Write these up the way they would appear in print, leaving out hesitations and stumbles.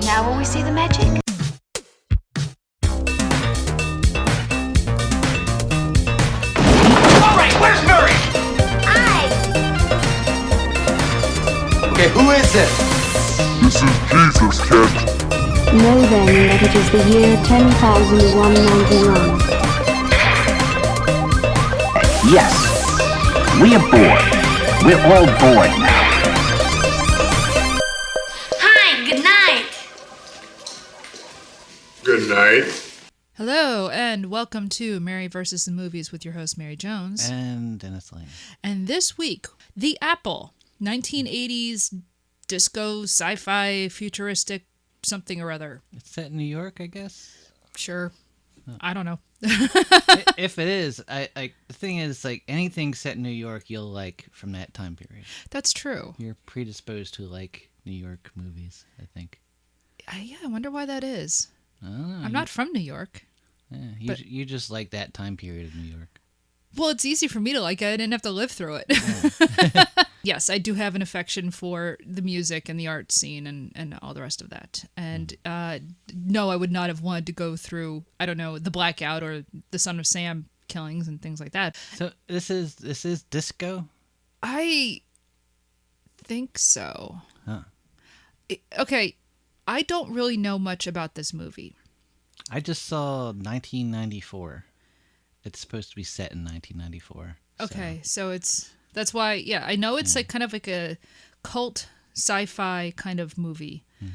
Now will we see the magic? All right, where's Murray? Okay, who is it? This is Jesus, kid. Know then that it is the year 10,191. Yes, we are bored. We're all bored now. Hi, good night. Good night. Hello, and welcome to Mary vs. the Movies with your host, Mary Jones. And Dennis Lane. And this week, The Apple, 1980s disco, sci-fi, futuristic, something or other. It's set in New York, I guess? Sure. I don't know. If it is, the thing is, like, anything set in New York you'll like from that time period. That's true. You're predisposed to like New York movies, I think. Yeah, I wonder why that is. I don't know. I'm not from New York. Yeah, you just like that time period of New York. Well, it's easy for me to like it. I didn't have to live through it. Yes, I do have an affection for the music and the art scene and all the rest of that. And no, I would not have wanted to go through, I don't know, the Blackout or the Son of Sam killings and things like that. So this is disco? I think so. Huh. Okay, I don't really know much about this movie. I just saw 1994. It's supposed to be set in 1994. Okay, so that's why, yeah, I know it's like kind of like a cult sci-fi kind of movie. Mm-hmm.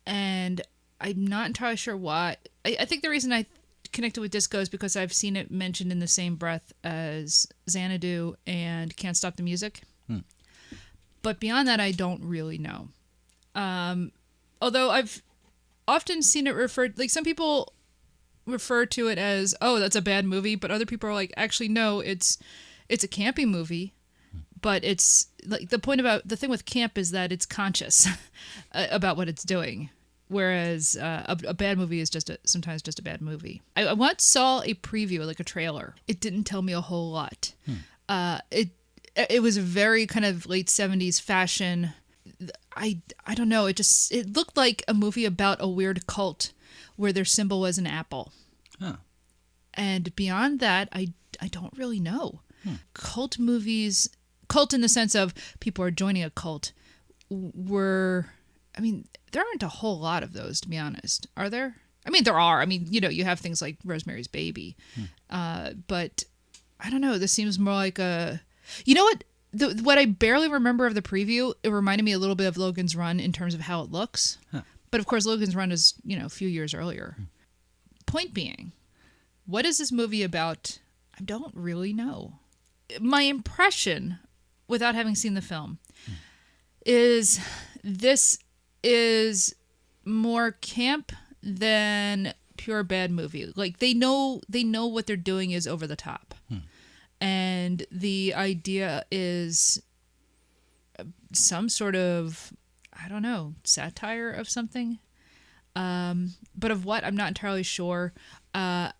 And I'm not entirely sure why. I think the reason I connected with disco is because I've seen it mentioned in the same breath as Xanadu and Can't Stop the Music. But beyond that, I don't really know. Although I've often seen it referred, like some people refer to it as, oh, that's a bad movie, but other people are like, actually, no, it's a campy movie, but it's like the thing with camp is that it's conscious about what it's doing, whereas a bad movie is sometimes just a bad movie. I once saw a preview, like a trailer. It didn't tell me a whole lot. It was a very kind of late 70s fashion. I don't know. It looked like a movie about a weird cult where their symbol was an apple. Huh. And beyond that, I don't really know. Cult movies, cult in the sense of people are joining a cult, there aren't a whole lot of those, to be honest. Are there? I mean, there are. I mean, you have things like Rosemary's Baby. But I don't know. This seems more like a... You know what? What I barely remember of the preview, it reminded me a little bit of Logan's Run in terms of how it looks. Huh. But of course, Logan's Run is, a few years earlier. Point being, what is this movie about? I don't really know. My impression, without having seen the film, is this is more camp than pure bad movie. Like they know what they're doing is over the top. And the idea is some sort of, I don't know, satire of something. But of what, I'm not entirely sure. I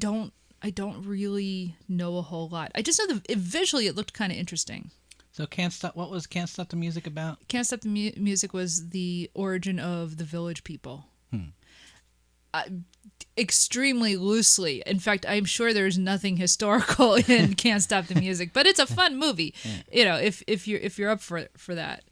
don't really know a whole lot. I just know that visually it looked kind of interesting. So what was Can't Stop the Music about? Can't Stop the Music was the origin of the Village People. Extremely loosely. In fact, I'm sure there's nothing historical in Can't Stop the Music, but it's a fun movie. Yeah. If you're up for that,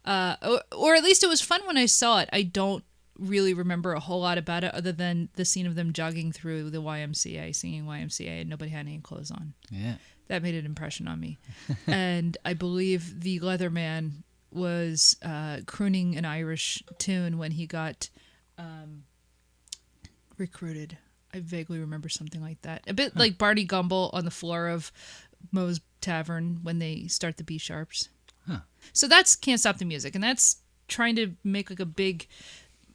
or at least it was fun when I saw it. I don't really remember a whole lot about it other than the scene of them jogging through the YMCA, singing YMCA, and nobody had any clothes on. Yeah, that made an impression on me. And I believe the Leatherman was crooning an Irish tune when he got recruited. I vaguely remember something like that. A bit like Barney Gumble on the floor of Moe's Tavern when they start the B-sharps. So that's Can't Stop the Music, and that's trying to make like a big,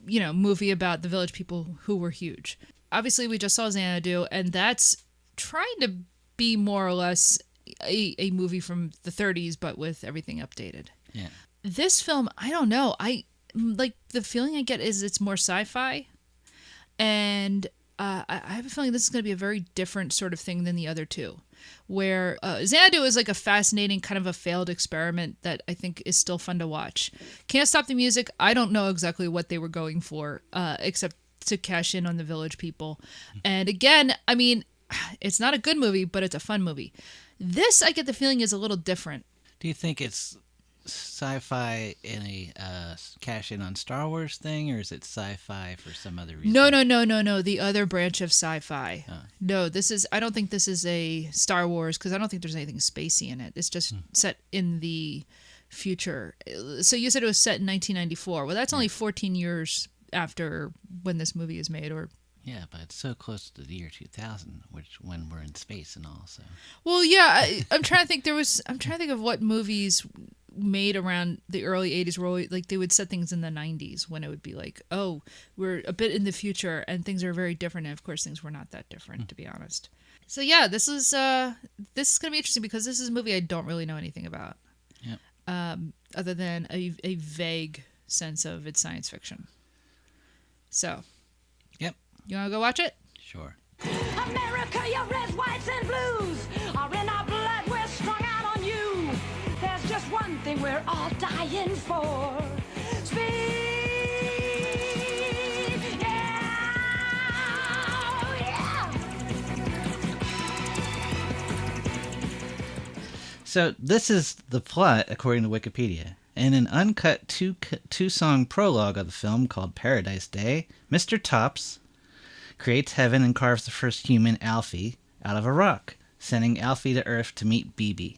movie about the Village People who were huge. Obviously, we just saw Xanadu, and that's trying to be more or less a movie from the 30s, but with everything updated. Yeah. This film, I don't know. I like the feeling I get is it's more sci-fi. And I have a feeling this is going to be a very different sort of thing than the other two, where Xanadu is like a fascinating kind of a failed experiment that I think is still fun to watch. Can't Stop the Music, I don't know exactly what they were going for, except to cash in on the Village people. And again, I mean, it's not a good movie, but it's a fun movie. This, I get the feeling, is a little different. Do you think it's sci-fi in a cash in on Star Wars thing, or is it sci-fi for some other reason? No. The other branch of sci-fi. No, I don't think this is a Star Wars, because I don't think there's anything spacey in it. It's just set in the future. So you said it was set in 1994. Well, that's only 14 years after when this movie is made, or... Yeah, but it's so close to the year 2000, when we're in space and all. So. Well, yeah, I'm trying to think. I'm trying to think of what movies made around the early 80s where like they would set things in the 90s when it would be like, oh, we're a bit in the future and things are very different. And of course, things were not that different, to be honest. So yeah, this is gonna be interesting because this is a movie I don't really know anything about. Yep. Other than a vague sense of its science fiction. So. Yep. You want to go watch it? Sure. America, your reds, whites, and blues are in our blood. We're strung out on you. There's just one thing we're all dying for. Speed. Yeah. So this is the plot, according to Wikipedia. In an uncut two-song prologue of the film called Paradise Day, Mr. Topps creates heaven and carves the first human, Alfie, out of a rock, sending Alfie to Earth to meet BB.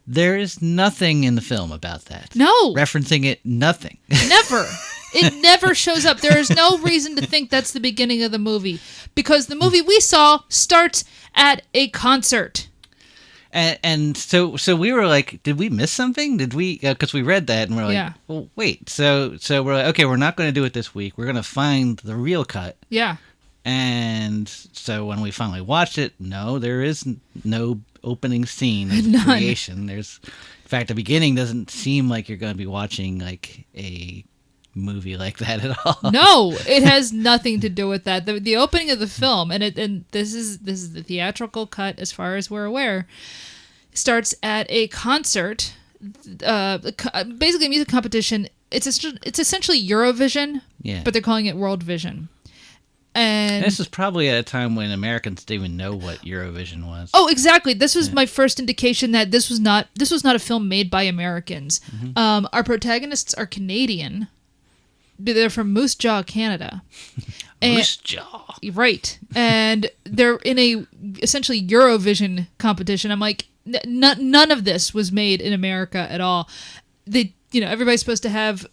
There is nothing in the film about that. No. Referencing it, nothing. Never. It never shows up. There is no reason to think that's the beginning of the movie, because the movie we saw starts at a concert. And so we were like, did we miss something? Did we? Because we read that and we're like, yeah. Well, wait. So we're like, okay, we're not going to do it this week. We're going to find the real cut. Yeah. And so when we finally watched it, no, there is no opening scene of None. creation. In fact, the beginning doesn't seem like you're going to be watching like a movie like that at all. No, it has nothing to do with that. The opening of the film, and this is the theatrical cut as far as we're aware, starts at a concert, basically a music competition. It's essentially Eurovision, but they're calling it World Vision. And this is probably at a time when Americans didn't even know what Eurovision was. Oh, exactly. This was my first indication that this was not a film made by Americans. Mm-hmm. Our protagonists are Canadian. They're from Moose Jaw, Canada. Moose Jaw. Right. And they're in a essentially Eurovision competition. I'm like, none of this was made in America at all. Everybody's supposed to have,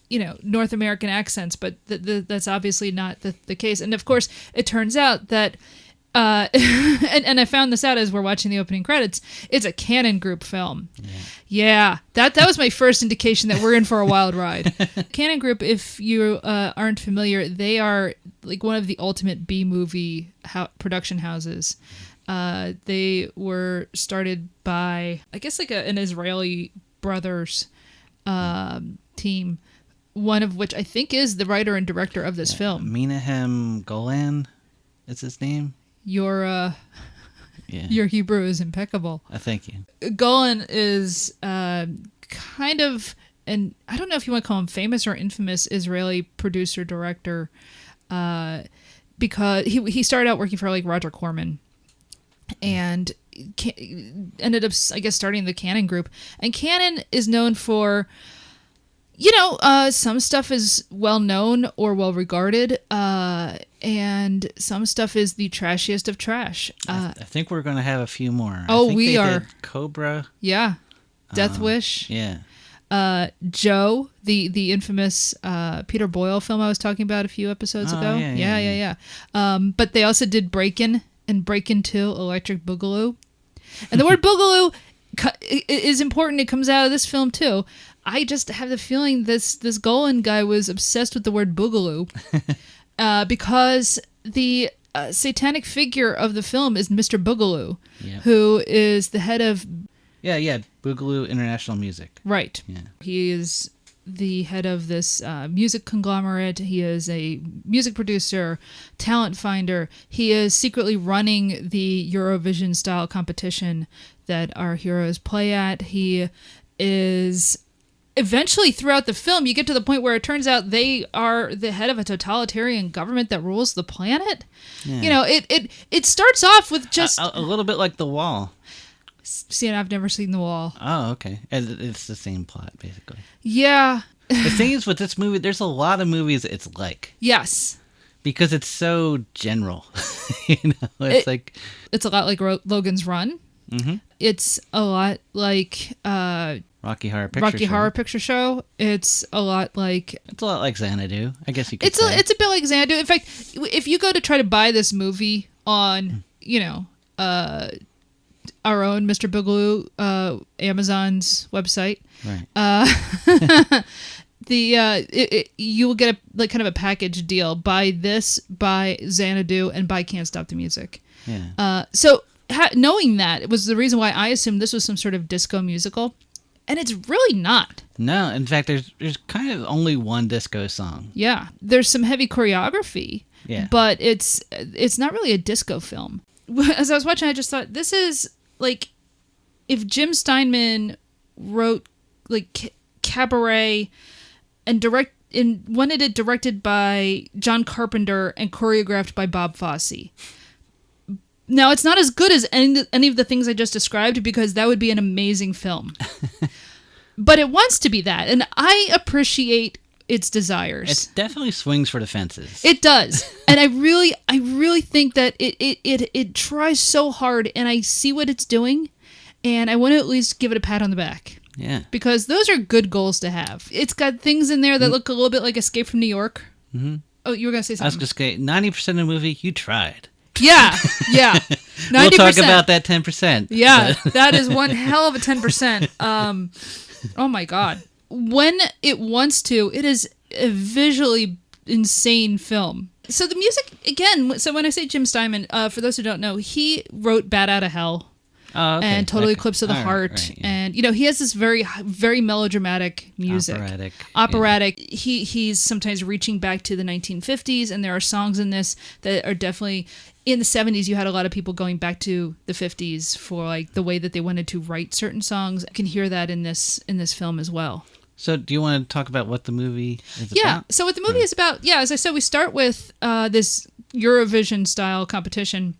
North American accents, but that's obviously not the case. And of course, it turns out that, and I found this out as we're watching the opening credits, it's a Cannon Group film. Yeah, that was my first indication that we're in for a wild ride. Cannon Group, if you aren't familiar, they are like one of the ultimate B-movie production houses. They were started by, I guess, like an Israeli brothers team, one of which I think is the writer and director of this film. Menahem Golan is his name. Your Hebrew is impeccable. Thank you. Golan is kind of an, I don't know if you want to call him famous or infamous Israeli producer director, because he started out working for like Roger Corman, and ended up, I guess, starting the Cannon Group. And Cannon is known for, some stuff is well known or well regarded, and some stuff is the trashiest of trash. I think we're going to have a few more. Oh, I think we they are. Did Cobra. Yeah. Death Wish. Yeah. Joe, the infamous Peter Boyle film I was talking about a few episodes ago. Yeah. But they also did Breakin' and Breakin' 2, Electric Boogaloo. And the word boogaloo is important. It comes out of this film too. I just have the feeling this Golan guy was obsessed with the word boogaloo, because the satanic figure of the film is Mr. Boogaloo, who is the head of Boogaloo International Music. Right. Yeah. He is the head of this music conglomerate. He is a music producer, talent finder. He is secretly running the Eurovision style competition that our heroes play at. He is eventually, throughout the film, you get to the point where it turns out they are the head of a totalitarian government that rules the planet. Yeah. You know, it starts off with just a little bit like The Wall. See, and I've never seen The Wall. Oh, okay. It's the same plot, basically. Yeah. The thing is with this movie, there's a lot of movies it's like. Yes. Because it's so general. You know, it's a lot like Logan's Run. Mm-hmm. It's a lot like Rocky Horror Picture Show. It's a lot like Xanadu, I guess you could say. It's a bit like Xanadu. In fact, if you go to try to buy this movie on, our own Mr. Boogaloo, Amazon's website, right? You will get kind of a package deal. Buy this, buy Xanadu, and buy Can't Stop the Music. Yeah. So knowing that, it was the reason why I assumed this was some sort of disco musical, and it's really not. No, in fact, there's kind of only one disco song. Yeah, there's some heavy choreography. Yeah. But it's not really a disco film. As I was watching, I just thought, this is like if Jim Steinman wrote like Cabaret and wanted it directed by John Carpenter and choreographed by Bob Fosse. Now, it's not as good as any of the things I just described, because that would be an amazing film. But it wants to be that, and I appreciate its desires. It definitely swings for the fences. It does. And I really think that it tries so hard, and I see what it's doing, and I want to at least give it a pat on the back. Yeah. Because those are good goals to have. It's got things in there that look a little bit like Escape from New York. Mm-hmm. Oh, you were going to say something. I was just going to say, 90% of the movie, you tried. Yeah. 90%. We'll talk about that 10%. Yeah, that is one hell of a 10%. Oh my God. When it wants to, it is a visually insane film. So the music, again, so when I say Jim Steinman, for those who don't know, he wrote Bat Out of Hell. Oh, okay. And Total Eclipse of the Heart. Right, yeah. And, he has this very, very melodramatic music. Operatic. Yeah. He's sometimes reaching back to the 1950s, and there are songs in this that are definitely... In the 70s, you had a lot of people going back to the 50s for like the way that they wanted to write certain songs. You can hear that in this film as well. So do you want to talk about what the movie is about? Yeah, so what the movie is about, as I said, we start with this Eurovision-style competition,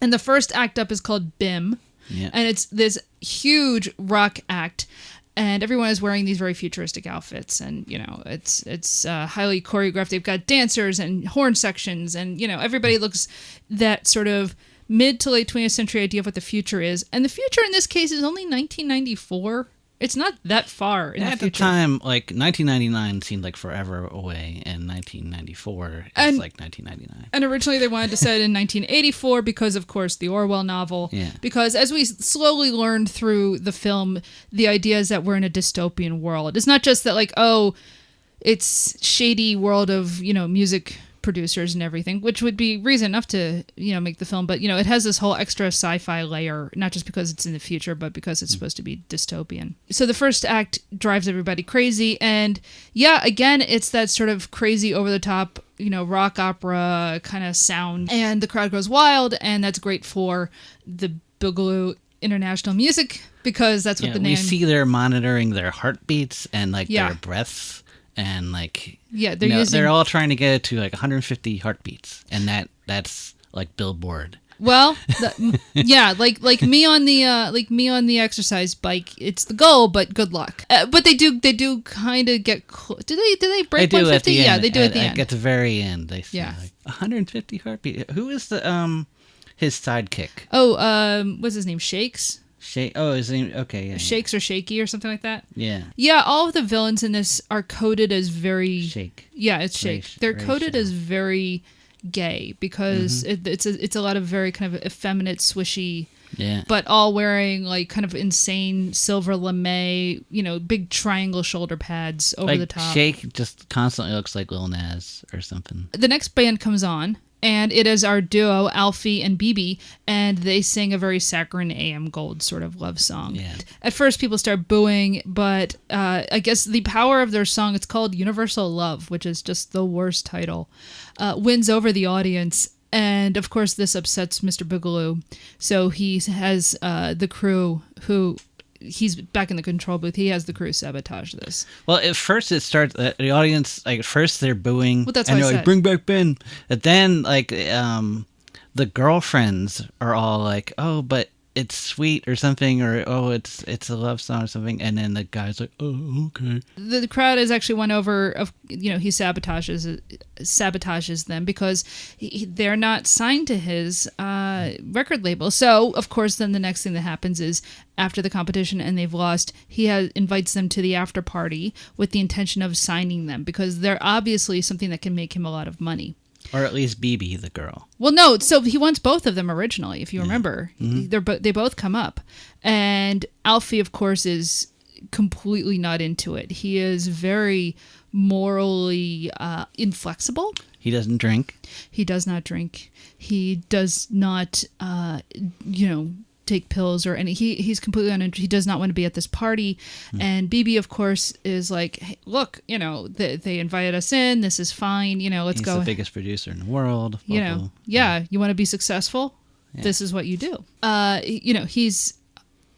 and the first act up is called BIM, and it's this huge rock act, and everyone is wearing these very futuristic outfits, and, it's highly choreographed. They've got dancers and horn sections, and, everybody looks that sort of mid to late 20th century idea of what the future is, and the future in this case is only 1994. It's not that far in the future. At the time, like 1999 seemed like forever away, and 1994 is like 1999. And originally they wanted to set it in 1984 because, of course, the Orwell novel. Yeah. Because as we slowly learned through the film, the idea is that we're in a dystopian world. It's not just that, like, it's shady world of, music producers and everything, which would be reason enough to make the film, but it has this whole extra sci-fi layer, not just because it's in the future, but because it's supposed to be dystopian. So the first act drives everybody crazy, and again, it's that sort of crazy over the top rock opera kind of sound, and the crowd goes wild, and that's great for the Boogaloo International Music, because that's what the name... We see they're monitoring their heartbeats and their breaths. And they're all trying to get it to like 150 heartbeats, and that's like Billboard. Well, like me on the exercise bike, it's the goal, but good luck. But they do kind of get. Do they break 150? Yeah, they do at the end. At the very end, they say like 150 heartbeats. Who is the his sidekick? Oh, what's his name? Shakes. His name. Okay, yeah. Shakes or Shaky or something like that. Yeah. All of the villains in this are coded as very Shake. Yeah, it's Shake. They're coded as very gay because it's a lot of very kind of effeminate, swishy. Yeah. But all wearing like kind of insane silver lame, big triangle shoulder pads over the top. Shake just constantly looks like Lil Nas or something. The next band comes on. and it is our duo, Alfie and BB, and they sing a very saccharine AM Gold sort of love song. Yeah. At first, people start booing, but I guess the power of their song, it's called Universal Love, which is just the worst title, wins over the audience. And, of course, this upsets Mr. Boogaloo. So he has the crew who... He's back in the control booth. He has the crew sabotage this. Well, at first it starts, the audience, like, at first they're booing. Well, that's and what I they're said. like, bring back Ben. But then, like, the girlfriends are all like, oh, but it's sweet or something, or, oh, it's a love song or something. And then the guy's like, oh, okay. The crowd is actually won over of, he sabotages them because they're not signed to his record label. So, of course, then the next thing that happens is after the competition and they've lost, he invites them to the after party with the intention of signing them because they're obviously something that can make him a lot of money. Or at least BB, the girl. Well, no. So he wants both of them originally, if you remember. They both come up. And Alfie, of course, is completely not into it. He is very morally inflexible. He doesn't drink. He does not drink. He does not, take pills or any. He's completely uninterested. He does not want to be at this party. And BB, of course, is like, hey, look, they invited us in. This is fine. Let's He's go. the biggest producer in the world. You want to be successful. Yeah. This is what you do. He's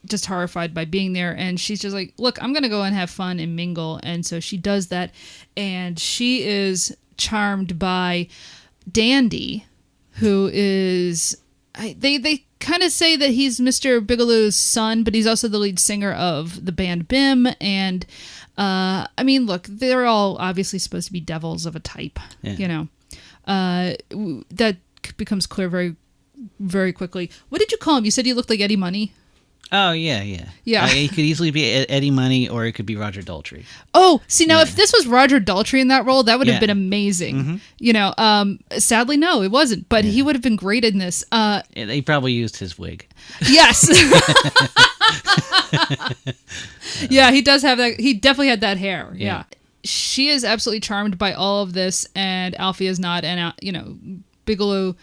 just horrified by being there, and she's just like, look, I'm gonna go and have fun and mingle. And so she does that, and she is charmed by Dandy, who is they kind of say that he's Mr. Bigelow's son, but he's also the lead singer of the band Bim. And look, they're all obviously supposed to be devils of a type. Yeah. That becomes clear very, very quickly. What did you call him? You said he looked like Eddie Money. Oh, yeah. Yeah. It could easily be Eddie Money, or it could be Roger Daltrey. Oh, see, now if this was Roger Daltrey in that role, that would have been amazing. Mm-hmm. Sadly, no, it wasn't. But he would have been great in this. He probably used his wig. Yes. Yeah, he does have that. He definitely had that hair. Yeah. She is absolutely charmed by all of this, and Alfie is not. And, Boogaloo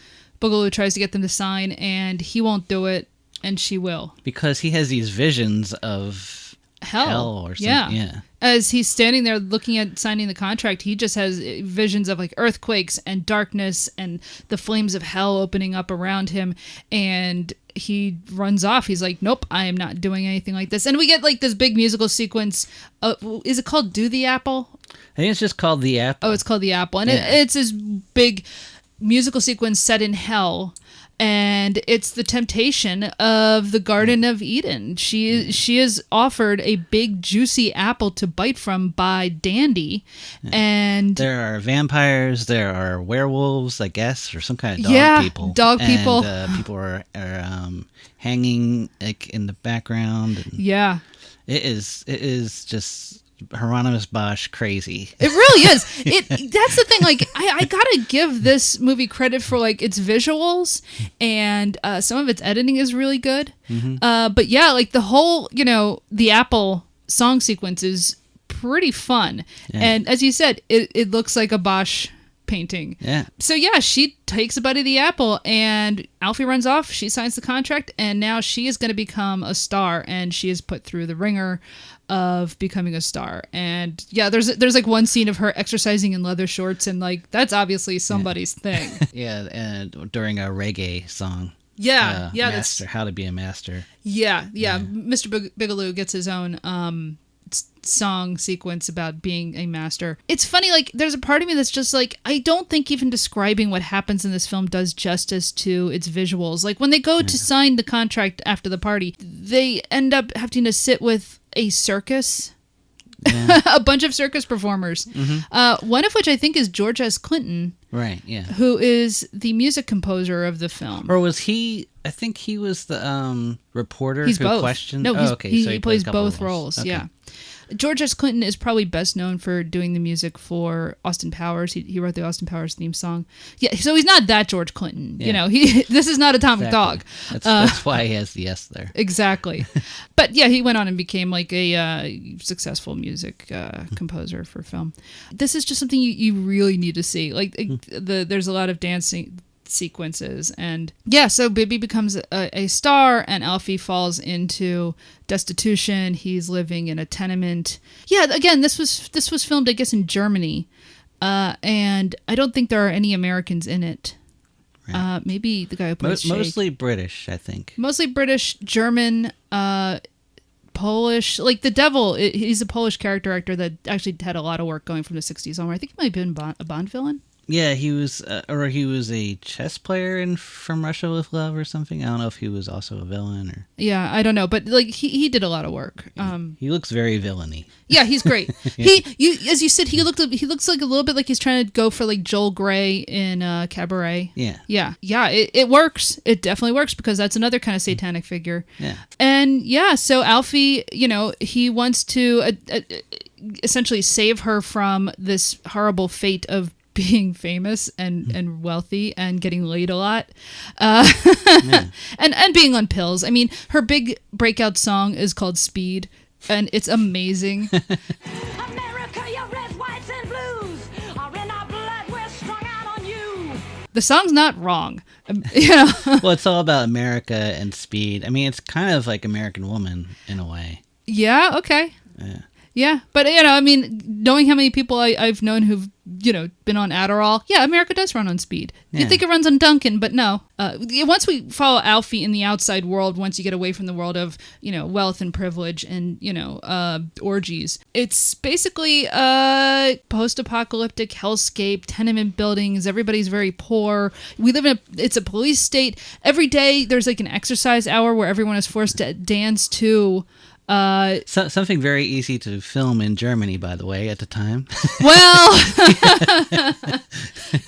tries to get them to sign, and he won't do it. And she will. Because he has these visions of hell or something. Yeah. As he's standing there looking at signing the contract, he just has visions of like earthquakes and darkness and the flames of hell opening up around him. And he runs off. He's like, nope, I am not doing anything like this. And we get like this big musical sequence. Is it called Do the Apple? I think it's just called The Apple. Oh, it's called The Apple. And it's this big musical sequence set in hell. And it's the temptation of the Garden of Eden. She is offered a big juicy apple to bite from by Dandy, and there are vampires, there are werewolves, I guess, or some kind of dog people. Dog people. And people are hanging like in the background. And it is just Hieronymus Bosch crazy. It really is. That's the thing. Like, I gotta give this movie credit for like its visuals, and some of its editing is really good. But yeah, like the whole the Apple song sequence is pretty fun, and as you said, it looks like a Bosch painting. Yeah. So yeah, she takes a bite of the apple, and Alfie runs off. She signs the contract, and now she is going to become a star, and she is put through the ringer of becoming a star. And yeah, there's like one scene of her exercising in leather shorts, and like that's obviously somebody's thing. Yeah, and during a reggae song. That's How to Be a Master. Yeah. Mr. Bigelow gets his own song sequence about being a master. It's funny, like there's a part of me that's just like, I don't think even describing what happens in this film does justice to its visuals. Like when they go to sign the contract after the party, they end up having to sit with a circus. A bunch of circus performers. One of which I think is George S. Clinton. Right, yeah. Who is the music composer of the film. Or was he... I think he was the reporter who both. Questioned... No, so he plays both roles. roles. Yeah. George S. Clinton is probably best known for doing the music for Austin Powers. He wrote the Austin Powers theme song. Yeah, so he's not that George Clinton. Yeah. This is not Atomic Dog. That's why he has the S there. Exactly. But yeah, he went on and became like a successful music composer for film. This is just something you really need to see. Like there's a lot of dancing sequences. And yeah, so Bibby becomes a star, and Alfie falls into destitution. He's living in a tenement. Yeah, again, this was filmed, I guess, in Germany, and I don't think there are any Americans in it. Right. Maybe the guy who plays Shake. Mostly British, I think. Mostly British, German, Polish. Like the devil, he's a Polish character actor that actually had a lot of work going from the 60s onward. I think he might have been a Bond villain. Yeah, he was a chess player in From Russia with Love or something. I don't know if he was also a villain or. Yeah, I don't know, but like he did a lot of work. He looks very villainy. Yeah, he's great. Yeah. As you said, he looks like a little bit like he's trying to go for like Joel Grey in Cabaret. Yeah. Yeah. It works. It definitely works because that's another kind of satanic figure. Yeah. And yeah, so Alfie, he wants to essentially save her from this horrible fate of being famous and wealthy and getting laid a lot, and being on pills. I mean, her big breakout song is called Speed, and it's amazing. America, your reds, whites, and blues are in our blood. We're strung out on you. The song's not wrong. Well, it's all about America and speed. I mean, it's kind of like American Woman in a way. Yeah, okay. Yeah, but I mean, knowing how many people I've known who've been on Adderall, yeah, America does run on speed. Yeah. You'd think it runs on Dunkin', but no. Once we follow Alfie in the outside world, once you get away from the world of wealth and privilege and orgies, it's basically a post-apocalyptic hellscape, tenement buildings. Everybody's very poor. We live in it's a police state. Every day there's like an exercise hour where everyone is forced to dance to. Something very easy to film in Germany, by the way, at the time. Well,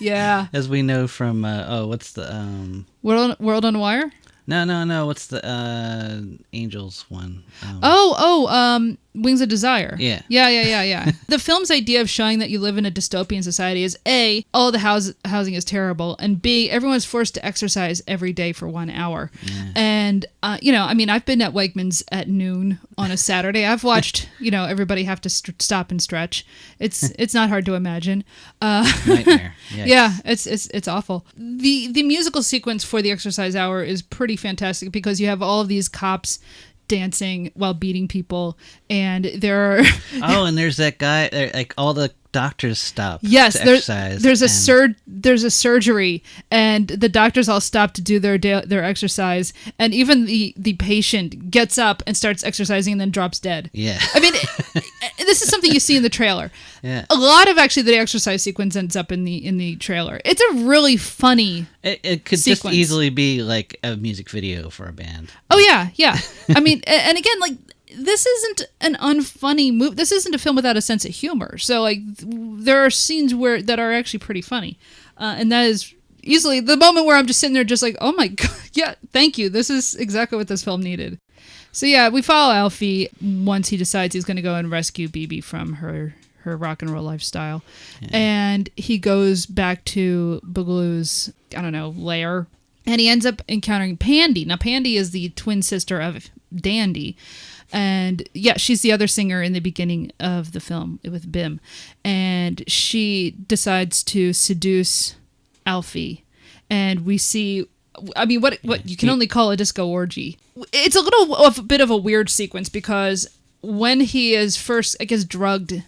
yeah. As we know from what's the World on Wire? No. What's the Angels one? Wings of Desire. Yeah. Yeah. The film's idea of showing that you live in a dystopian society is A, all the housing is terrible, and B, everyone's forced to exercise every day for 1 hour. Yeah. And, I've been at Wegmans at noon on a Saturday. I've watched, everybody have to stop and stretch. It's not hard to imagine. Nightmare. Yikes. Yeah, it's awful. The musical sequence for the exercise hour is pretty fantastic because you have all of these cops dancing while beating people, and there are and there's that guy, like all the doctors stop yes to exercise. There's a surgery, and the doctors all stop to do their exercise, and even the patient gets up and starts exercising and then drops dead. Yeah. I mean, this is something you see in the trailer. Yeah. A lot of actually the exercise sequence ends up in the trailer. It's a really funny it could sequence. Just easily be like a music video for a band. Oh yeah. I mean, and again, like, this isn't an unfunny movie. This isn't a film without a sense of humor. So like, there are scenes that are actually pretty funny, and that is easily the moment where I'm just sitting there, just like, oh my god, yeah, thank you. This is exactly what this film needed. So yeah, we follow Alfie once he decides he's going to go and rescue Bibi from her rock and roll lifestyle, and he goes back to Boogaloo's lair, and he ends up encountering Pandy. Now Pandy is the twin sister of Dandy. And yeah, she's the other singer in the beginning of the film with Bim. And she decides to seduce Alfie. And we see, I mean, what you can only call a disco orgy. It's a bit of a weird sequence because when he is first, I guess, drugged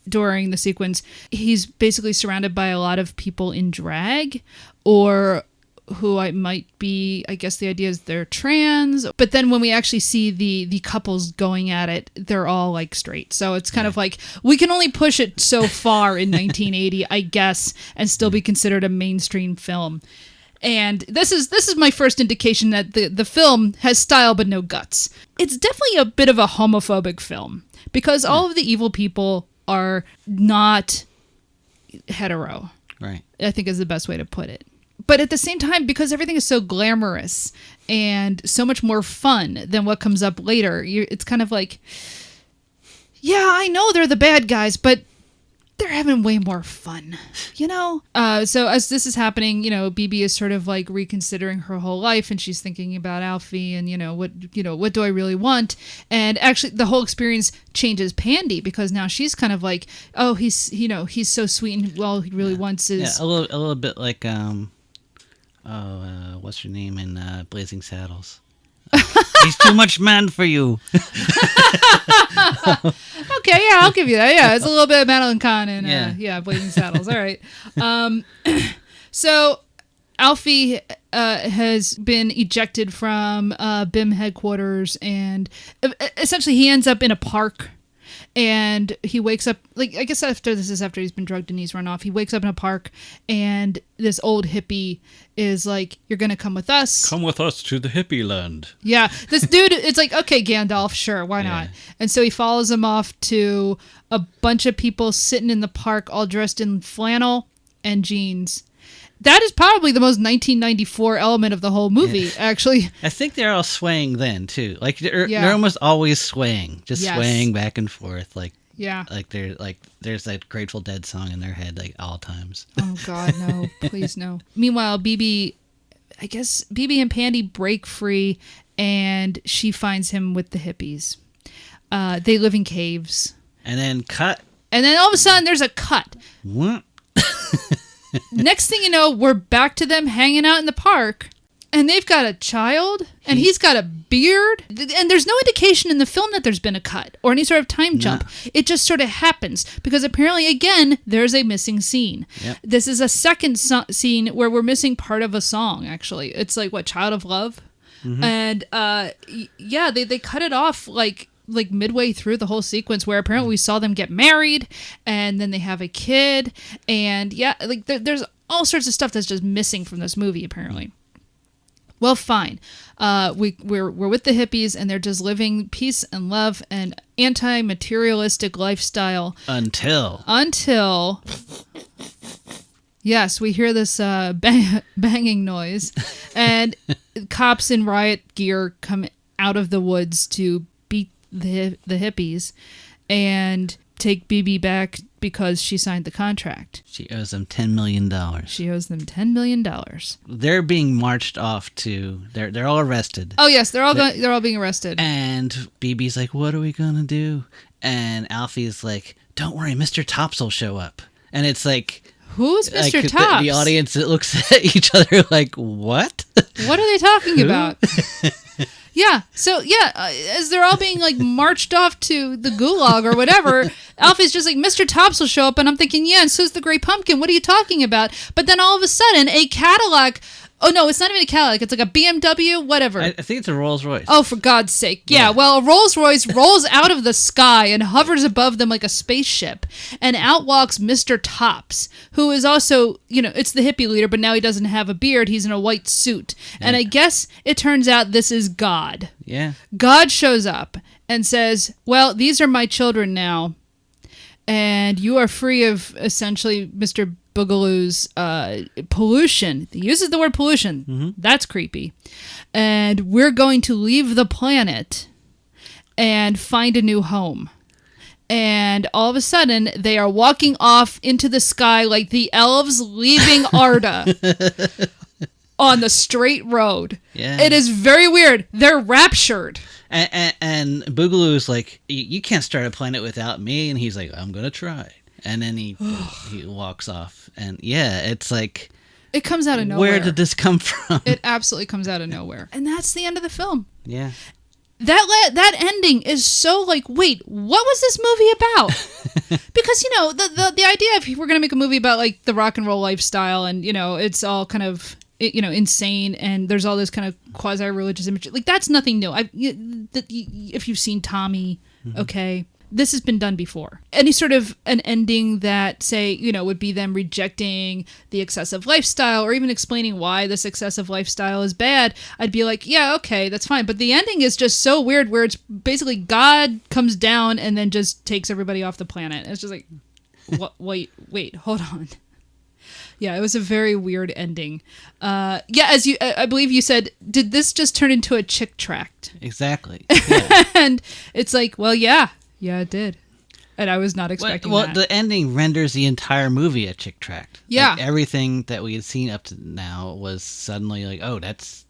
during the sequence, he's basically surrounded by a lot of people in drag or who I might be, I guess the idea is they're trans, but then when we actually see the couples going at it, they're all like straight. So it's kind of like, we can only push it so far in 1980, I guess, and still be considered a mainstream film. And this is my first indication that the film has style but no guts. It's definitely a bit of a homophobic film because all of the evil people are not hetero. Right. I think is the best way to put it. But at the same time, because everything is so glamorous and so much more fun than what comes up later, it's kind of like, yeah, I know they're the bad guys, but they're having way more fun, So as this is happening, Bibi is sort of like reconsidering her whole life, and she's thinking about Alfie and what do I really want? And actually, the whole experience changes Pandy because now she's kind of like, oh, he's so sweet, and all he really wants is a little bit like what's her name in Blazing Saddles? He's too much man for you. Okay, yeah, I'll give you that. Yeah, it's a little bit of Madeline Kahn and Yeah. Blazing Saddles. All right. So Alfie has been ejected from BIM headquarters, and essentially he ends up in a park. And he wakes up, like, I guess after he's been drugged and he's run off. He wakes up in a park, and this old hippie is like, "You're going to come with us." Come with us to the hippie land. Yeah. This dude, it's like, okay, Gandalf, sure, why not? And so he follows him off to a bunch of people sitting in the park all dressed in flannel and jeans. That is probably the most 1994 element of the whole movie, actually. I think they're all swaying then too. Like they're almost always swaying, just swaying back and forth. Like there's that Grateful Dead song in their head like all times. Oh God, no! Please no. Meanwhile, BB and Pandy break free, and she finds him with the hippies. They live in caves. And then cut. And then all of a sudden, there's a cut. What? Next thing you know, we're back to them hanging out in the park, and they've got a child, and he's got a beard, and there's no indication in the film that there's been a cut or any sort of time jump. It just sort of happens because apparently, again, there's a missing scene. Yep. This is a second scene where we're missing part of a song, actually. It's like, what, Child of Love? Mm-hmm. And they cut it off like midway through the whole sequence, where apparently we saw them get married and then they have a kid, and there's all sorts of stuff that's just missing from this movie apparently. Well, fine. We're with the hippies, and they're just living peace and love and anti-materialistic lifestyle until yes, we hear this banging noise, and cops in riot gear come out of the woods to beat the hippies and take BB back because she signed the contract. She owes them $10 million. She owes them $10 million. They're being marched off to. They're all arrested. Oh yes, they're all being arrested. And BB's like, "What are we gonna do?" And Alfie's like, "Don't worry, Mr. Tops will show up." And it's like, who's Mr. like, Tops? The audience looks at each other like, "What? What are they talking about?" Yeah, so as they're all being like marched off to the gulag or whatever, Alfie's just like, "Mr. Tops will show up," and I'm thinking, yeah, and so's the Great Pumpkin. What are you talking about? But then all of a sudden, a Cadillac. Oh no, it's not even a Cadillac. It's like a BMW, whatever. I think it's a Rolls Royce. Oh, for God's sake. Yeah, well, a Rolls Royce rolls out of the sky and hovers above them like a spaceship. And out walks Mr. Tops, who is also, it's the hippie leader, but now he doesn't have a beard. He's in a white suit. Yeah. And I guess it turns out this is God. Yeah. God shows up and says, "Well, these are my children now. And you are free of essentially Mr. Boogaloo's pollution." He uses the word pollution. Mm-hmm. That's creepy. "And we're going to leave the planet and find a new home." And all of a sudden, they are walking off into the sky like the elves leaving Arda on the straight road. Yeah. It is very weird. They're raptured. And Boogaloo's like, "You can't start a planet without me." And he's like, "I'm going to try." And then he walks off. And yeah, it's like, it comes out of nowhere. Where did this come from? It absolutely comes out of nowhere. And that's the end of the film. Yeah. That ending is so like, wait, what was this movie about? Because, the idea of we're going to make a movie about like the rock and roll lifestyle and, it's all kind of, insane, and there's all this kind of quasi-religious imagery. Like, that's nothing new. If you've seen Tommy, okay, this has been done before. Any sort of an ending that, say, would be them rejecting the excessive lifestyle or even explaining why this excessive lifestyle is bad, I'd be like, yeah, okay, that's fine. But the ending is just so weird, where it's basically God comes down and then just takes everybody off the planet. It's just like, wait, hold on. Yeah, it was a very weird ending. I believe you said, did this just turn into a chick tract? Exactly. Yeah. And it's like, well, yeah, it did. And I was not expecting that. Well, the ending renders the entire movie a chick tract. Yeah. Like, everything that we had seen up to now was suddenly like, oh, that's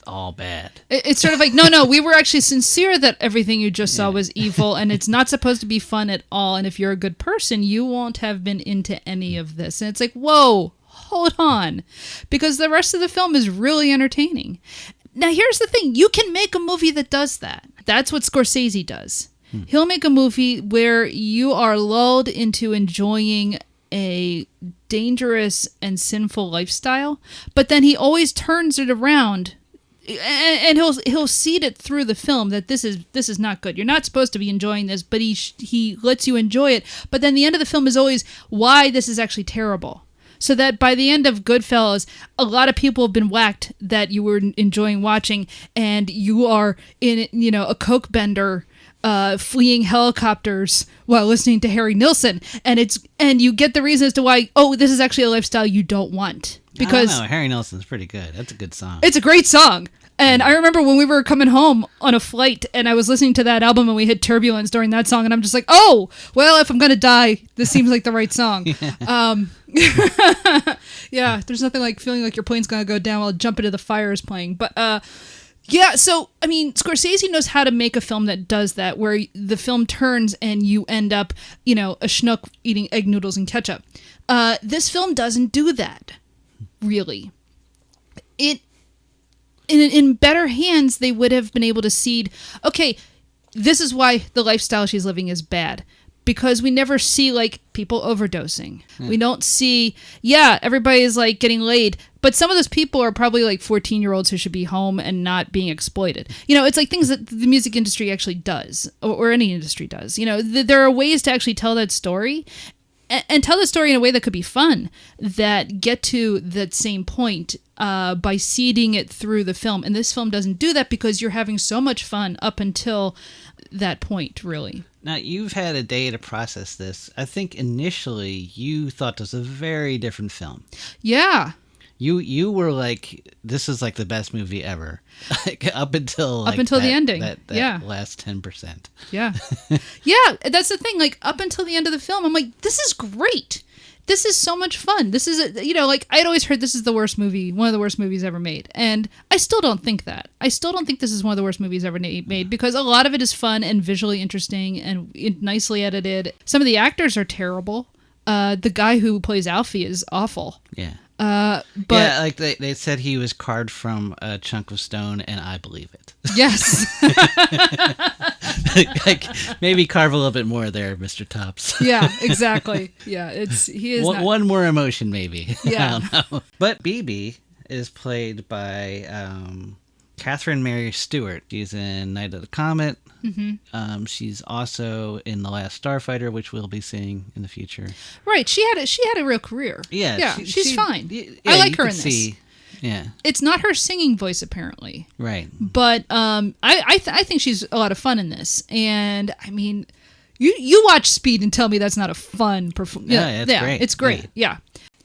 all bad. It's sort of like, no, we were actually sincere that everything you just saw was evil, and it's not supposed to be fun at all. And if you're a good person, you won't have been into any of this. And it's like, whoa, hold on, because the rest of the film is really entertaining. Now, here's the thing. You can make a movie that does that. That's what Scorsese does. He'll make a movie where you are lulled into enjoying a dangerous and sinful lifestyle, but then he always turns it around, and he'll seed it through the film that this is not good. You're not supposed to be enjoying this, but he lets you enjoy it. But then the end of the film is always why this is actually terrible. So that by the end of Goodfellas, a lot of people have been whacked that you were enjoying watching, and you are in, a coke bender, fleeing helicopters while listening to Harry Nilsson, and you get the reason as to why. Oh, this is actually a lifestyle you don't want, because I don't know, Harry Nilsson's pretty good. That's a good song. It's a great song. And I remember when we were coming home on a flight, and I was listening to that album, and we hit Turbulence during that song, and I'm just like, oh, well, if I'm gonna die, this seems like the right song. Yeah, there's nothing like feeling like your plane's gonna go down while Jump Into the Fire is playing. But yeah, so I mean, Scorsese knows how to make a film that does that, where the film turns and you end up, a schnook eating egg noodles and ketchup. This film doesn't do that, really. In better hands, they would have been able to seed, okay, this is why the lifestyle she's living is bad. Because we never see, like, people overdosing. We don't see, everybody is, like, getting laid. But some of those people are probably, like, 14-year-olds who should be home and not being exploited. It's like things that the music industry actually does, or any industry does. There are ways to actually tell that story, and tell the story in a way that could be fun, that get to that same point by seeding it through the film. And this film doesn't do that because you're having so much fun up until that point, really. Now, you've had a day to process this. I think initially you thought this was a very different film. Yeah. You were like, this is like the best movie ever. up until the ending. That last 10%. Yeah. Yeah, that's the thing. Like, up until the end of the film, I'm like, this is great. This is so much fun. This is, I'd always heard this is the worst movie, one of the worst movies ever made. And I still don't think that. I still don't think this is one of the worst movies ever made, because a lot of it is fun and visually interesting and nicely edited. Some of the actors are terrible. The guy who plays Alfie is awful. Yeah. But yeah, like they said he was carved from a chunk of stone, and I believe it. Yes. Like, maybe carve a little bit more there, Mr. Tops. Yeah, exactly. Yeah, he is one more emotion, maybe. Yeah. I don't know. But BB is played by Catherine Mary Stewart. She's in Night of the Comet. Mm-hmm. She's also in The Last Starfighter, which we'll be seeing in the future. Right. She had a real career. Yeah. She's fine. Yeah, I like her in this. Yeah. It's not her singing voice, apparently. Right. But I think she's a lot of fun in this. And I mean, you watch Speed and tell me that's not a fun performance. Yeah, it's great. It's great. Yeah.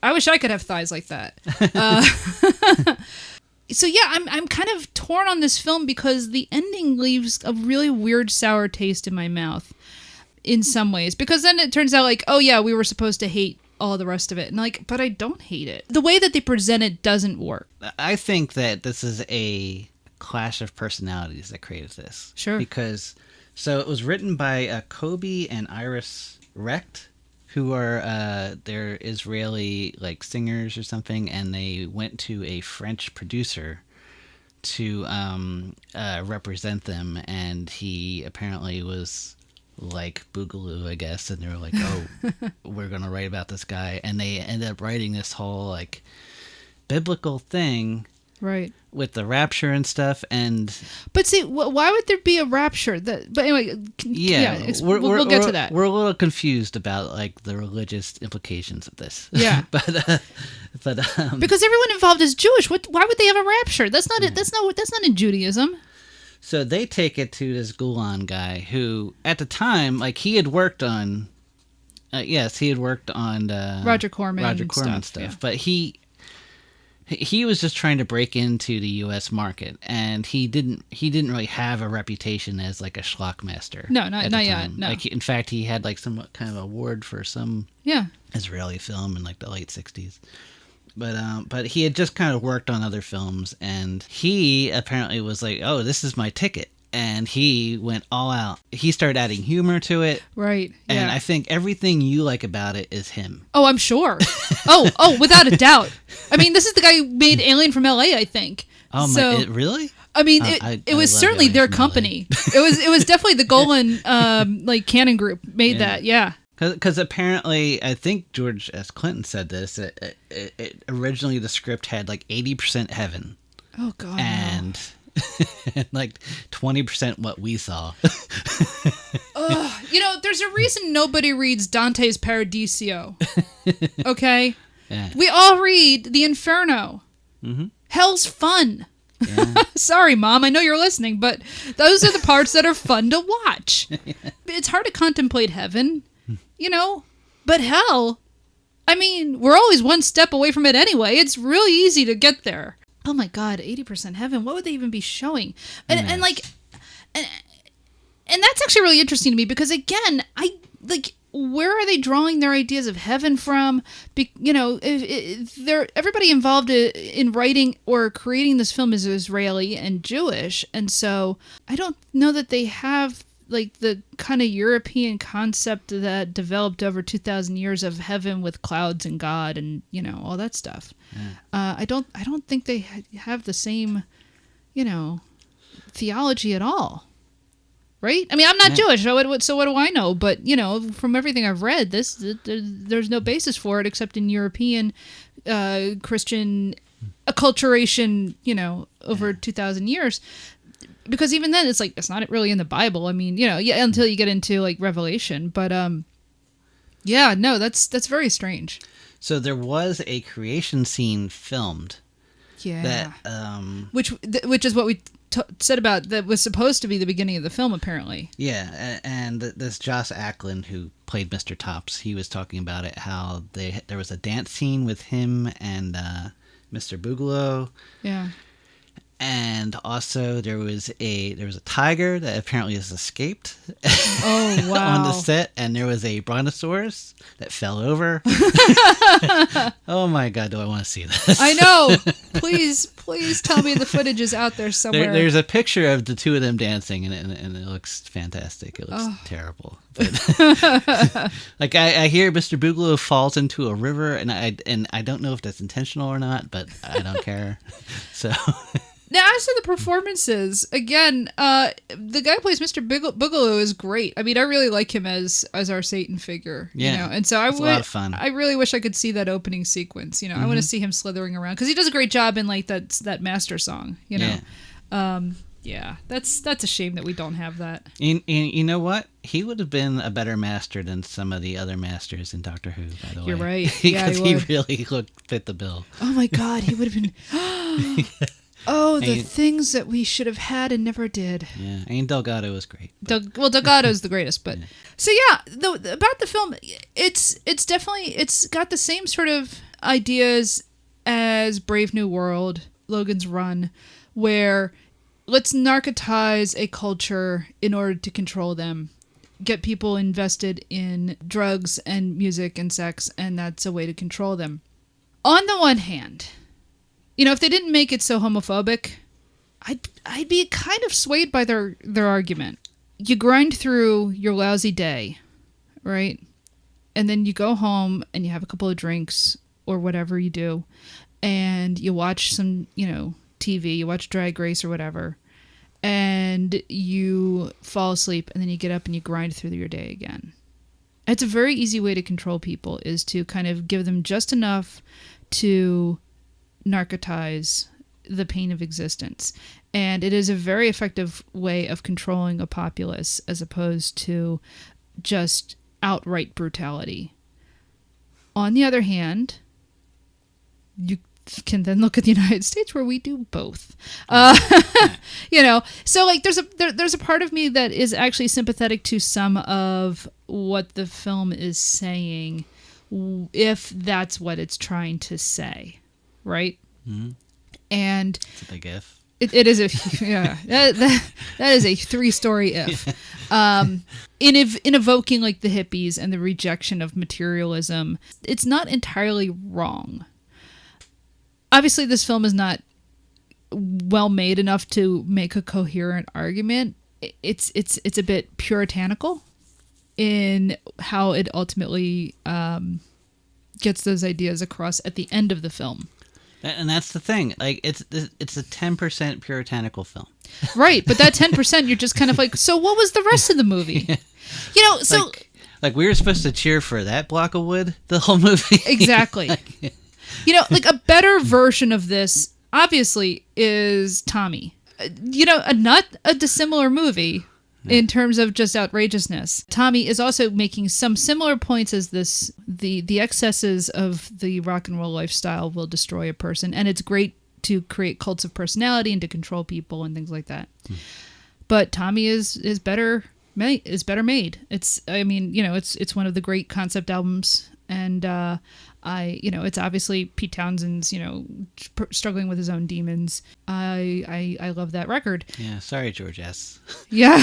I wish I could have thighs like that. So yeah, I'm kind of torn on this film because the ending leaves a really weird sour taste in my mouth in some ways. Because then it turns out like, oh yeah, we were supposed to hate all the rest of it. And like, but I don't hate it. The way that they present it doesn't work. I think that this is a clash of personalities that created this. Sure. Because, so it was written by Kobe and Iris Recht, who are they're Israeli like singers or something, and they went to a French producer to represent them, and he apparently was like Boogaloo, I guess, and they were like, oh, we're gonna write about this guy, and they ended up writing this whole like biblical thing, right, with the rapture and stuff. And but see, why would there be a rapture? But anyway, we'll get to that. We're a little confused about like the religious implications of this. Yeah, but because everyone involved is Jewish. Why would they have a rapture? That's not it. That's not in Judaism. So they take it to this Gulen guy who, at the time, like he had worked on, Roger Corman stuff. Yeah. But he was just trying to break into the U.S. market, and he didn't really have a reputation as like a schlockmaster. No, not yet. No. Like, in fact, he had like some kind of award for some Israeli film in like the late '60s. But he had just kind of worked on other films, and he apparently was like, oh, this is my ticket. and he went all out. He started adding humor to it. Right. And yeah. I think everything you like about it is him. Oh, I'm sure. oh, without a doubt. I mean, this is the guy who made Alien from LA, I think. Oh So, my! Really? I mean, I it was love certainly Alien their from LA. company. It was definitely the Golan like Canon Group made that. Yeah. Because apparently, I think George S. Clinton said this. It originally the script had like 80% heaven Oh God. and like 20% what we saw. You know, there's a reason nobody reads Dante's Paradiso. Okay? Yeah. We all read the Inferno. Mm-hmm. Hell's fun. Yeah. Sorry, Mom, I know you're listening, but those are the parts that are fun to watch. It's hard to contemplate heaven, you know, but hell, I mean, we're always one step away from it anyway. It's really easy to get there. Oh my God, 80% heaven. What would they even be showing? And like, and that's actually really interesting to me because again, where are they drawing their ideas of heaven from? You know, everybody involved in writing or creating this film is Israeli and Jewish, and so I don't know that they have like the kind of European concept that developed over 2,000 years of heaven with clouds and God and you know all that stuff. Yeah. I don't think they have the same, you know, theology at all. Right? I mean, I'm not Jewish, so what do I know? But, you know, from everything I've read, there's no basis for it except in European Christian acculturation, you know, over 2,000 years. Because even then, it's like, it's not really in the Bible. I mean, you know, until you get into, like, Revelation. But, yeah, no, that's very strange. So there was a creation scene filmed. Yeah. That, which is what we said about that was supposed to be the beginning of the film, apparently. Yeah, and this Joss Ackland, who played Mr. Tops, he was talking about it, how there was a dance scene with him and Mr. Boogaloo. Yeah. And also there was a tiger that apparently has escaped. Oh wow! On the set, and there was a brontosaurus that fell over. Oh my God, do I want to see this? I know. Please tell me the footage is out there somewhere. There's a picture of the two of them dancing, and it looks fantastic. It looks terrible. But like I hear Mr. Boogaloo falls into a river, and I don't know if that's intentional or not, but I don't care. So. Now, as to the performances, again, the guy who plays Mr. Boogaloo is great. I mean, I really like him as our Satan figure. Yeah, you know? And so it's a lot of fun. I really wish I could see that opening sequence. You know, I want to see him slithering around because he does a great job in like that Master song. You know, yeah, that's a shame that we don't have that. And you know what? He would have been a better master than some of the other masters in Doctor Who, by the way. You're right. Because he he really fit the bill. Oh my God, he would have been... Oh, the things that we should have had and never did. Yeah, and Delgado was great. Delgado's the greatest, but so yeah, about the film, it's definitely got the same sort of ideas as Brave New World, Logan's Run, where let's narcotize a culture in order to control them, get people invested in drugs and music and sex, and that's a way to control them. On the one hand, you know, if they didn't make it so homophobic, I'd be kind of swayed by their argument. You grind through your lousy day, right? And then you go home and you have a couple of drinks or whatever you do, and you watch some, you know, TV, you watch Drag Race or whatever, and you fall asleep, and then you get up and you grind through your day again. It's a very easy way to control people, is to kind of give them just enough to narcotize the pain of existence. And it is a very effective way of controlling a populace as opposed to just outright brutality. On the other hand, you can then look at the United States where we do both. You know, so like there's a part of me that is actually sympathetic to some of what the film is saying, if that's what it's trying to say. Right? Mm-hmm. And it's a big if. It is a yeah. That is a 3-story if. In evoking like the hippies and the rejection of materialism, it's not entirely wrong. Obviously, this film is not well made enough to make a coherent argument, it's a bit puritanical in how it ultimately gets those ideas across at the end of the film. And that's the thing. Like, it's a 10% puritanical film. Right, but that 10%, you're just kind of like, so what was the rest of the movie? You know, so... Like we were supposed to cheer for that block of wood the whole movie. Exactly. You know, like a better version of this, obviously, is Tommy. You know, not a dissimilar movie in terms of just outrageousness. Tommy is also making some similar points as this. The excesses of the rock and roll lifestyle will destroy a person, and it's great to create cults of personality and to control people and things like that. But Tommy is better made. It's it's one of the great concept albums, and it's obviously Pete Townsend's struggling with his own demons. I love that record. Yeah, sorry, George S. Yeah.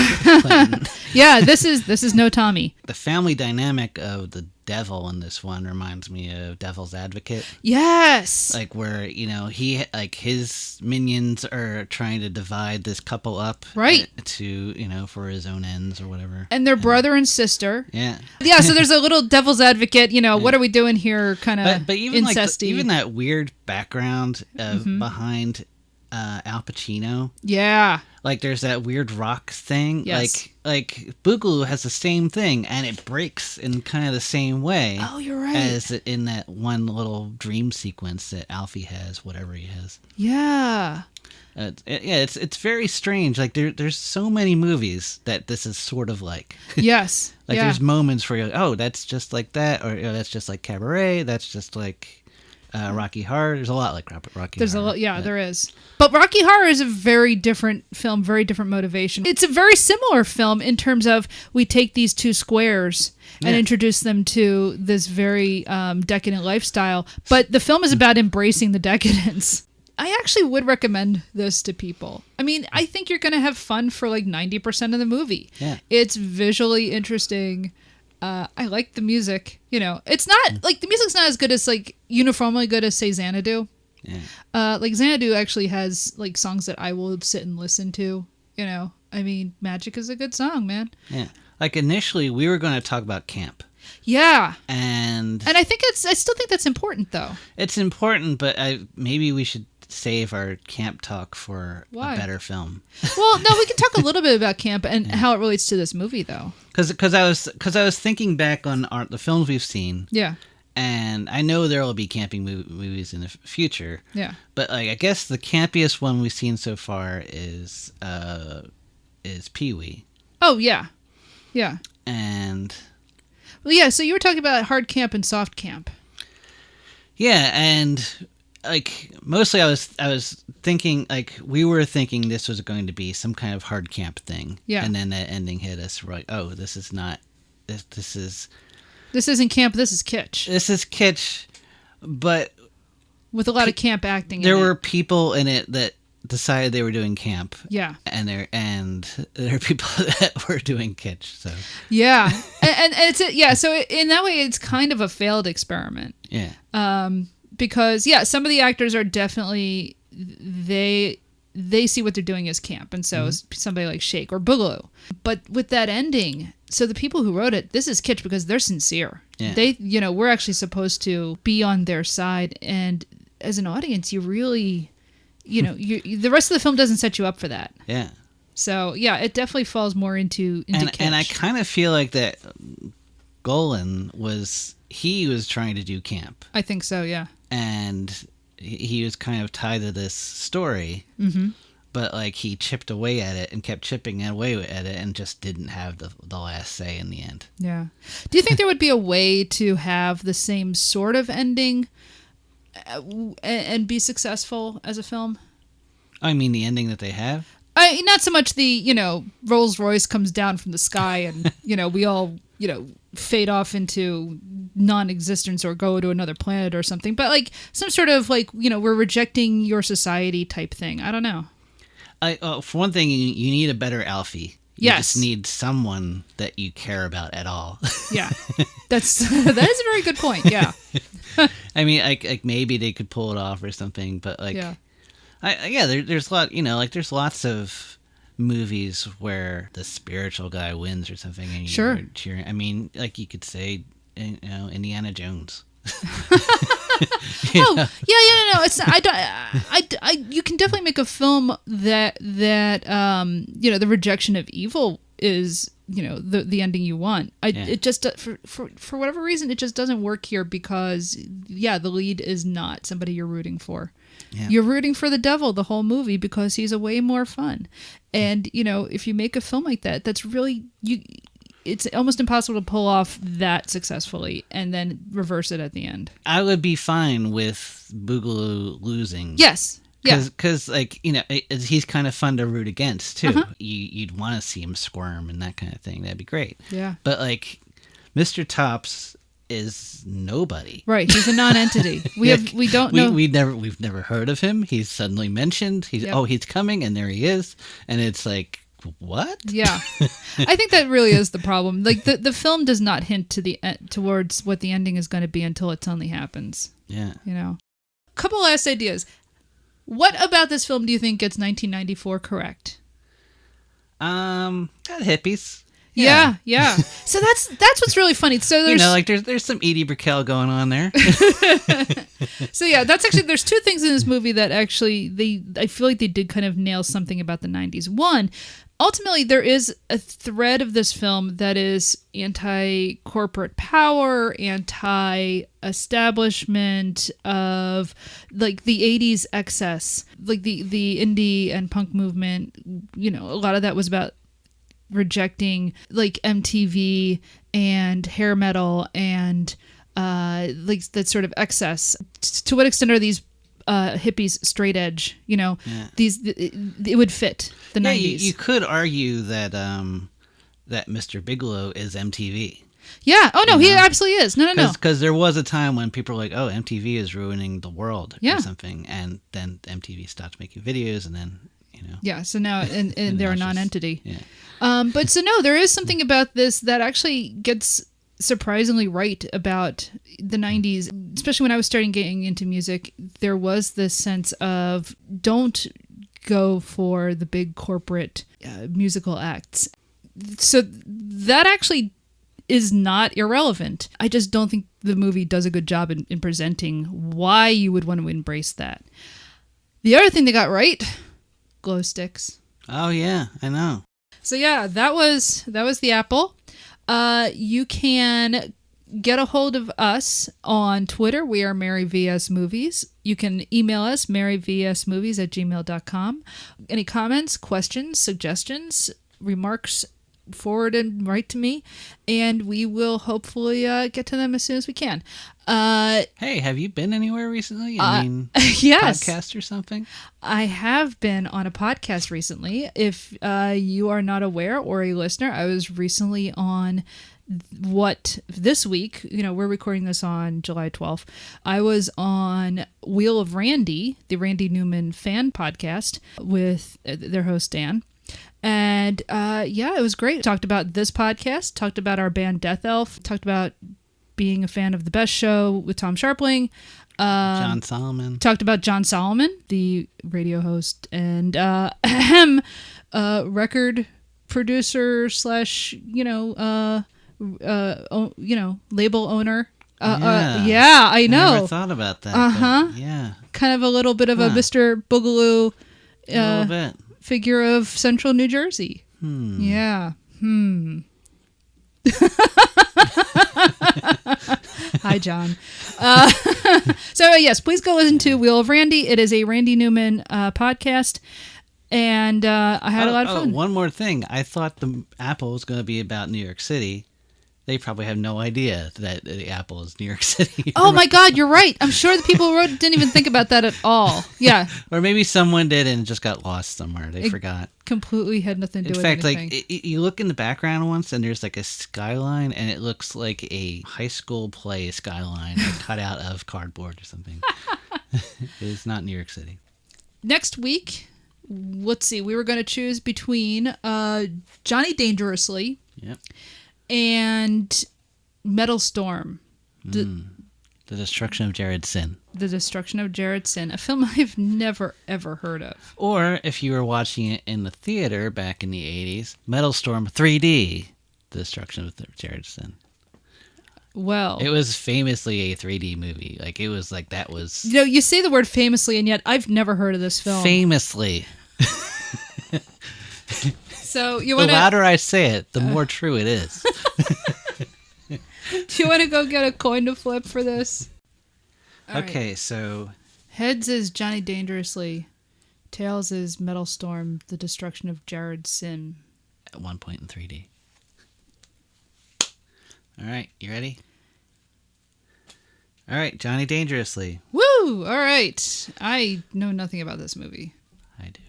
Yeah, this is no Tommy. The family dynamic of the devil in this one reminds me of Devil's Advocate. Yes. Like where, he his minions are trying to divide this couple up. Right. To, for his own ends or whatever. And their brother and sister. Yeah. Yeah, so there's a little Devil's Advocate, what are we doing here kind of but even incesty. even that weird background of behind Al Pacino. Yeah. Like there's that weird rock thing. Yes. Like Boogaloo has the same thing, and it breaks in kind of the same way. Oh, you're right. As in that one little dream sequence that Alfie has, whatever he has. Yeah. It's very strange. Like there's so many movies that this is sort of like. Yes. Like yeah. there's moments where you're like, oh, that's just like that, or that's just like Cabaret. That's just like. Rocky Horror. There's a lot like Rocky Horror. There's a lot, there is. But Rocky Horror is a very different film, very different motivation. It's a very similar film in terms of we take these two squares and introduce them to this very decadent lifestyle. But the film is about embracing the decadence. I actually would recommend this to people. I mean, I think you're going to have fun for like 90% of the movie. Yeah. It's visually interesting. I like the music. It's not like the music's not as good as like uniformly good as say Xanadu. Yeah. Like Xanadu actually has like songs that I will sit and listen to. I mean, Magic is a good song, man. Yeah. Like initially we were going to talk about camp. Yeah. And I still think that's important though. It's important, but maybe we should save our camp talk for a better film. Well, no, we can talk a little bit about camp and how it relates to this movie, though. Because I was thinking back on the films we've seen. Yeah. And I know there will be camping movies in the future. Yeah. But like, I guess the campiest one we've seen so far is Pee-wee. Oh yeah, yeah. And. Well, yeah. So you were talking about hard camp and soft camp. Yeah, and. Like mostly I was thinking like we were thinking this was going to be some kind of hard camp thing. Yeah. And then that ending hit us. We're like, oh, this is not this isn't camp, this is kitsch. This is kitsch, but with a lot of camp acting there were people in it that decided they were doing camp. Yeah. And there are people that were doing kitsch, so. Yeah. and it's so in that way it's kind of a failed experiment. Yeah. Because some of the actors are definitely they see what they're doing as camp, and so somebody like Shake or Boogaloo. But with that ending, so the people who wrote it, this is kitsch because they're sincere. Yeah. They, we're actually supposed to be on their side, and as an audience, you really, the rest of the film doesn't set you up for that. Yeah. So it definitely falls more into kitsch. And I kind of feel like that Golan was trying to do camp. I think so, yeah. And he was kind of tied to this story, but like he chipped away at it and kept chipping away at it and just didn't have the last say in the end. Yeah. Do you think there would be a way to have the same sort of ending and be successful as a film? I mean, the ending that they have? Not so much the, Rolls Royce comes down from the sky and, we all, fade off into non-existence or go to another planet or something, but like some sort of like, we're rejecting your society type thing. I don't know. For one thing, you need a better Alfie. You just need someone that you care about at all. Yeah. That is a very good point. Yeah. I mean, like maybe they could pull it off or something, but like, there's a lot, there's lots of movies where the spiritual guy wins or something, and Sure. you're cheering. I mean, like you could say, Indiana Jones. Oh, yeah, no. It's you can definitely make a film that the rejection of evil is the ending you want. It just for whatever reason it just doesn't work here because the lead is not somebody you're rooting for. Yeah. You're rooting for the devil the whole movie because he's a way more fun. And if you make a film like that, that's really it's almost impossible to pull off that successfully and then reverse it at the end. I would be fine with Boogaloo losing. Yes. Yeah. Because he's kind of fun to root against, too. Uh-huh. You'd want to see him squirm and that kind of thing. That'd be great. Yeah. But, Mr. Tops is nobody. Right. He's a non-entity. We've never heard of him. He's suddenly mentioned. He's coming, and there he is. And it's like, what? Yeah. I think that really is the problem. The film does not hint towards what the ending is going to be until it suddenly happens. Yeah. Couple last ideas. What about this film do you think gets 1994 correct? Got hippies. Yeah. So that's what's really funny. So there's some Edie Brickell going on there. So that's actually there's two things in this movie that actually I feel like they did kind of nail something about the 90s. One, ultimately there is a thread of this film that is anti-corporate power, anti-establishment of the 80s excess, the indie and punk movement. A lot of that was about rejecting MTV and hair metal and that sort of excess. To what extent are these hippies straight edge? It would fit the 90s. You could argue that that Mr. Bigelow is MTV. Yeah. Oh no, he absolutely is. No. Because there was a time when people were like, "Oh, MTV is ruining the world" or something, and then MTV stopped making videos, and then Yeah. So now and they're a non-entity. Yeah. But so no, there is something about this that actually gets surprisingly right about the 90s, especially when I was starting getting into music. There was this sense of don't go for the big corporate musical acts. So that actually is not irrelevant. I just don't think the movie does a good job in presenting why you would want to embrace that. The other thing they got right, glow sticks. Oh yeah, I know. So that was the Apple. You can get a hold of us on Twitter. We are Mary VS Movies. You can email us, maryvsmovies@gmail.com. Any comments, questions, suggestions, remarks, forward and write to me, and we will hopefully get to them as soon as we can. Hey, have you been anywhere recently? Yes. Podcast or something? I have been on a podcast recently. If you are not aware or a listener, I was recently on this week, we're recording this on July 12th. I was on Wheel of Randy, the Randy Newman fan podcast with their host, Dan. And it was great. Talked about this podcast, talked about our band Death Elf, talked about being a fan of The Best Show with Tom Sharpling. John Solomon. Talked about John Solomon, the radio host, and record producer / label owner. I know. I never thought about that. Yeah. Kind of a little bit of a Mr. Boogaloo a little bit. Figure of Central New Jersey. Yeah. Hi, John. So yes, please go listen to Wheel of Randy. It is a Randy Newman podcast. And I had a lot of fun. One more thing. I thought the Apple was going to be about New York City. They probably have no idea that the Apple is New York City. Oh my God, you're right. I'm sure the people who wrote it didn't even think about that at all. Yeah. Or maybe someone did and just got lost somewhere. They forgot. Completely had nothing to do with anything. In fact, you look in the background once and there's a skyline and it looks like a high school play skyline cut out of cardboard or something. It's not New York City. Next week, let's see. We were going to choose between Johnny Dangerously. Yep. And Metal Storm. The The Destruction of Jared Sin. The Destruction of Jared Sin, a film I've never, ever heard of. Or, if you were watching it in the theater back in the 80s, Metal Storm 3D, The Destruction of Jared Sin. Well, It was famously a 3D movie. Like, it was like, that was... you know, you say the word famously, and yet I've never heard of this film. Famously. So you The want to? louder I say it, the more true it is. Do you want to go get a coin to flip for this? All right. Okay, so... Heads is Johnny Dangerously. Tails is Metal Storm, The Destruction of Jared Sin. At one point in 3D. All right, you ready? All right, Johnny Dangerously. Woo! All right. I know nothing about this movie. I do.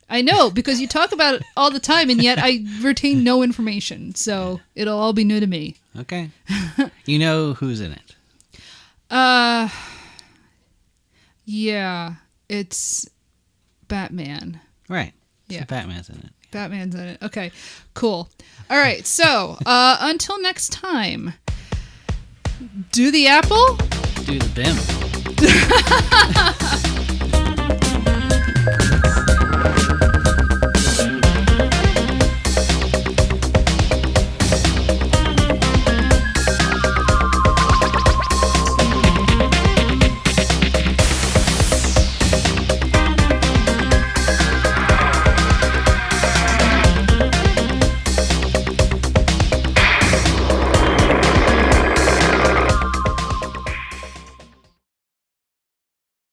I know, because you talk about it all the time, and yet I retain no information. So it'll all be new to me. Okay. You know who's in it. Yeah. It's Batman. Right. Yeah. So Batman's in it. Batman's in it. Okay, cool. All right, so until next time, do the apple. Do the BIM.